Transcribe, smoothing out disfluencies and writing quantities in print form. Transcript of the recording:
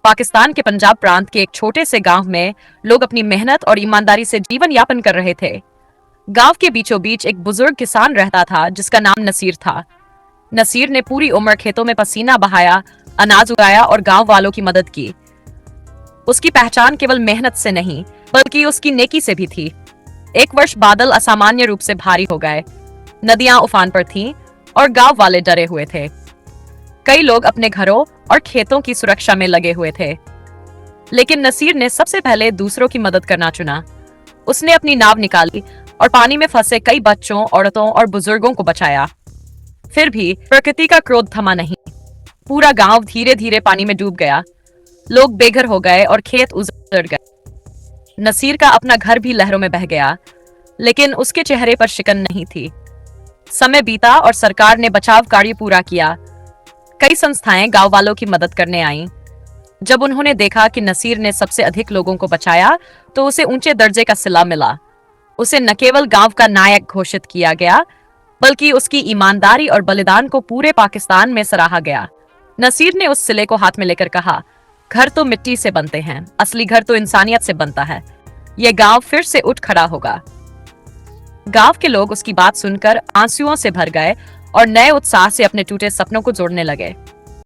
पाकिस्तान के पंजाब प्रांत के एक छोटे से गांव में लोग अपनी मेहनत और ईमानदारी से जीवन यापन कर रहे थे। गांव के बीचों बीच एक बुजुर्ग किसान रहता था जिसका नाम नसीर था। नसीर ने पूरी उम्र खेतों में पसीना बहाया, अनाज उगाया और गांव वालों की मदद की। उसकी पहचान केवल मेहनत से नहीं बल्कि उसकी नेकी से भी थी। एक वर्ष बादल असामान्य रूप से भारी हो गए, नदियां उफान पर थीं और गांव वाले डरे हुए थे। कई लोग अपने घरों और खेतों की सुरक्षा में लगे हुए थे, लेकिन नसीर ने सबसे पहले दूसरों की मदद करना चुना। उसने अपनी नाव निकाली और पानी में फंसे कई बच्चों, औरतों और बुजुर्गों को बचाया। फिर भी प्रकृति का क्रोध थमा नहीं। पूरा गांव धीरे धीरे पानी में डूब गया। लोग बेघर हो गए और खेत उजड़ गए। नसीर का अपना घर भी लहरों में बह गया, लेकिन उसके चेहरे पर शिकन नहीं थी। समय बीता और सरकार ने बचाव कार्य पूरा किया। कई संस्थाएं गांव वालों की मदद करने आईं। जब उन्होंने देखा कि नसीर ने सबसे अधिक लोगों को बचाया, तो उसे ऊंचे दर्जे का सिला मिला। उसे न केवल गांव का नायक घोषित किया गया, बल्कि उसकी ईमानदारी और बलिदान को पूरे पाकिस्तान में सराहा गया। नसीर ने उस सिले को हाथ में लेकर कहा, घर तो मिट्टी से बनते हैं, असली घर तो इंसानियत से बनता है। यह गांव फिर से उठ खड़ा होगा। गांव के लोग उसकी बात सुनकर आंसुओं से भर गए और नए उत्साह से अपने टूटे सपनों को जोड़ने लगे।